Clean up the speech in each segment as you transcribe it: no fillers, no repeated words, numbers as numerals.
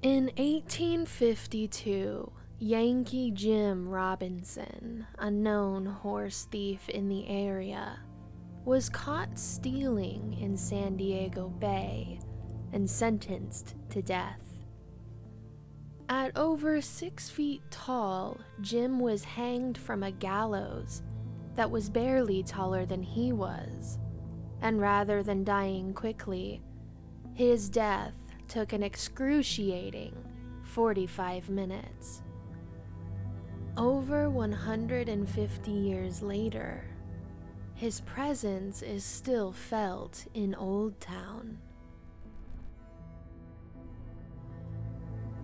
In 1852, Yankee Jim Robinson, a known horse thief in the area, was caught stealing in San Diego Bay and sentenced to death. At over 6 feet tall, Jim was hanged from a gallows that was barely taller than he was, and rather than dying quickly, his death took an excruciating 45 minutes. Over 150 years later, his presence is still felt in Old Town.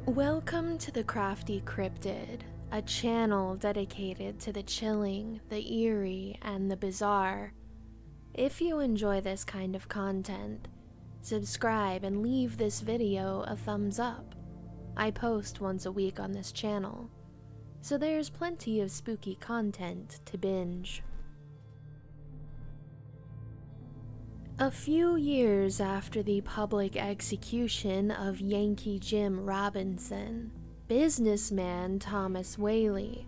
Welcome to the Crafty Cryptid, a channel dedicated to the chilling, the eerie, and the bizarre. If you enjoy this kind of content, subscribe and leave this video a thumbs up. I post once a week on this channel, so there's plenty of spooky content to binge. A few years after the public execution of Yankee Jim Robinson, businessman Thomas Whaley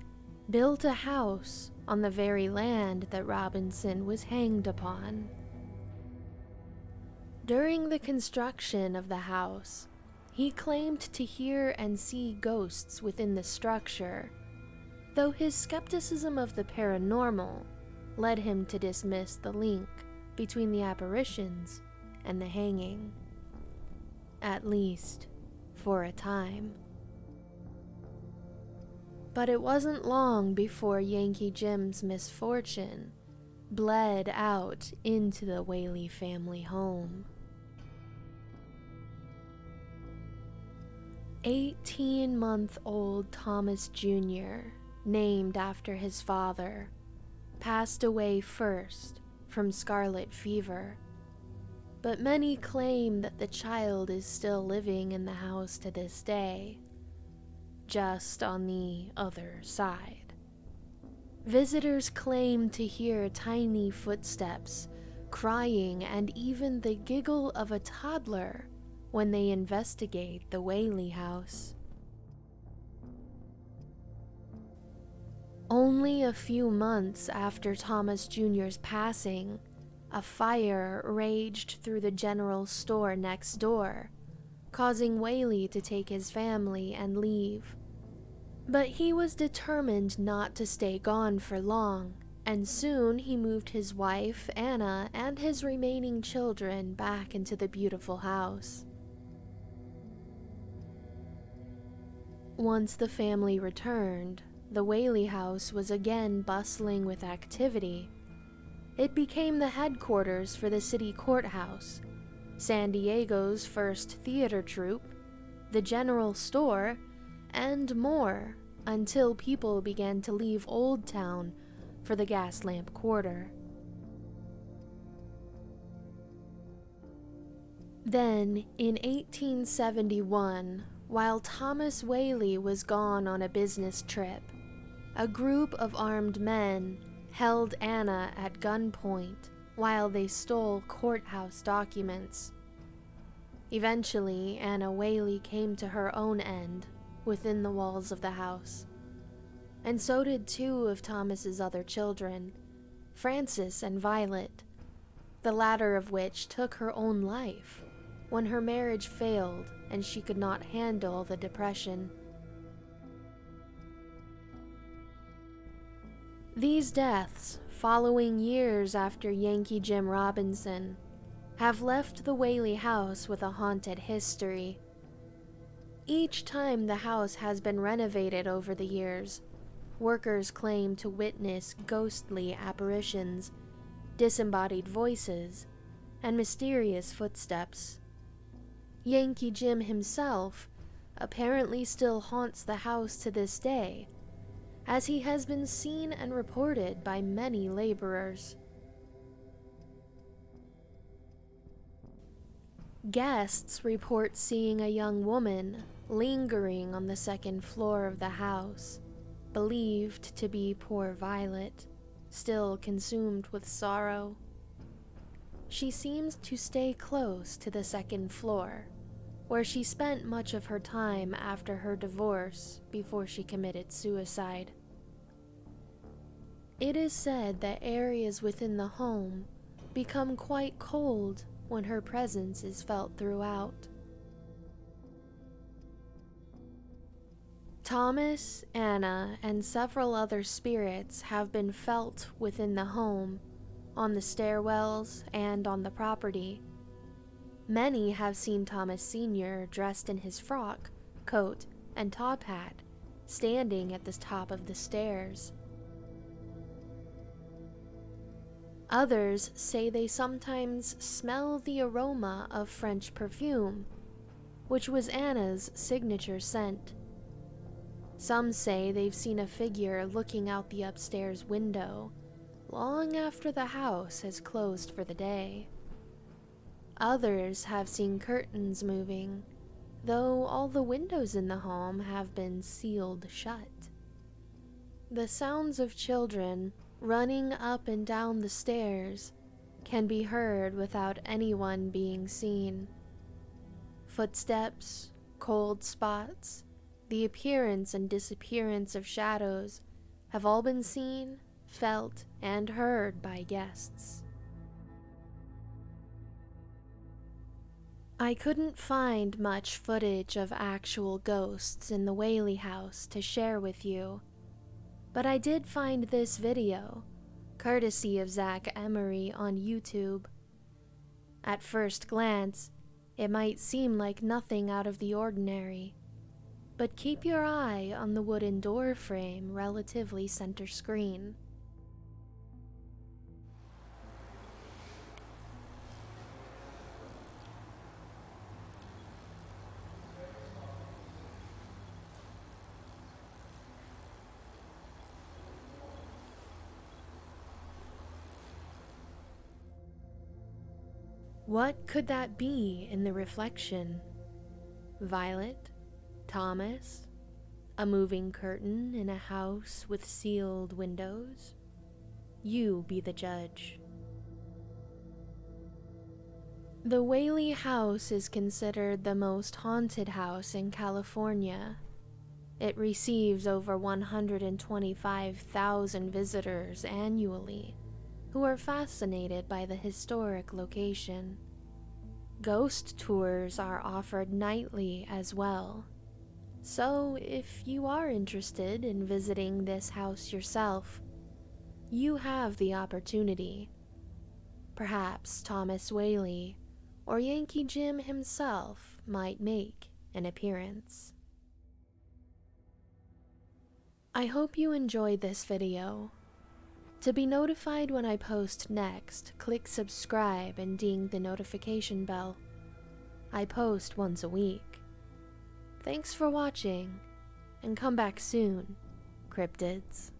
built a house on the very land that Robinson was hanged upon. During the construction of the house, he claimed to hear and see ghosts within the structure, though his skepticism of the paranormal led him to dismiss the link between the apparitions and the hanging, at least for a time. But it wasn't long before Yankee Jim's misfortune bled out into the Whaley family home. 18-month-old Thomas Jr., named after his father, passed away first from scarlet fever, but many claim that the child is still living in the house to this day, just on the other side. Visitors claim to hear tiny footsteps, crying, and even the giggle of a toddler when they investigate the Whaley house. Only a few months after Thomas Jr.'s passing, a fire raged through the general store next door, causing Whaley to take his family and leave. But he was determined not to stay gone for long, and soon he moved his wife, Anna, and his remaining children back into the beautiful house. Once the family returned, the Whaley house was again bustling with activity. It became the headquarters for the city courthouse, San Diego's first theater troupe, the general store, and more, until people began to leave Old Town for the Gaslamp Quarter. Then, in 1871, while Thomas Whaley was gone on a business trip, a group of armed men held Anna at gunpoint while they stole courthouse documents. Eventually, Anna Whaley came to her own end within the walls of the house, and so did two of Thomas's other children, Frances and Violet, the latter of which took her own life when her marriage failed and she could not handle the depression. These deaths, following years after Yankee Jim Robinson, have left the Whaley house with a haunted history. Each time the house has been renovated over the years, workers claim to witness ghostly apparitions, disembodied voices, and mysterious footsteps. Yankee Jim himself apparently still haunts the house to this day, as he has been seen and reported by many laborers. Guests report seeing a young woman lingering on the second floor of the house, believed to be poor Violet, still consumed with sorrow. She seems to stay close to the second floor, where she spent much of her time after her divorce before she committed suicide. It is said that areas within the home become quite cold when her presence is felt throughout. Thomas, Anna, and several other spirits have been felt within the home, on the stairwells, and on the property. Many have seen Thomas Sr. dressed in his frock, coat, and top hat, standing at the top of the stairs. Others say they sometimes smell the aroma of French perfume, which was Anna's signature scent. Some say they've seen a figure looking out the upstairs window long after the house has closed for the day. Others have seen curtains moving, though all the windows in the home have been sealed shut. The sounds of children running up and down the stairs can be heard without anyone being seen. Footsteps, cold spots, the appearance and disappearance of shadows have all been seen, felt, and heard by guests. I couldn't find much footage of actual ghosts in the Whaley house to share with you, but I did find this video, courtesy of Zach Emery on YouTube. At first glance, it might seem like nothing out of the ordinary, but keep your eye on the wooden door frame relatively center screen. What could that be in the reflection? Violet? Thomas? A moving curtain in a house with sealed windows? You be the judge. The Whaley house is considered the most haunted house in California. It receives over 125,000 visitors annually, who are fascinated by the historic location. Ghost tours are offered nightly as well. So, if you are interested in visiting this house yourself, you have the opportunity. Perhaps Thomas Whaley or Yankee Jim himself might make an appearance. I hope you enjoyed this video. To be notified when I post next, click subscribe and ding the notification bell. I post once a week. Thanks for watching, and come back soon, Cryptids.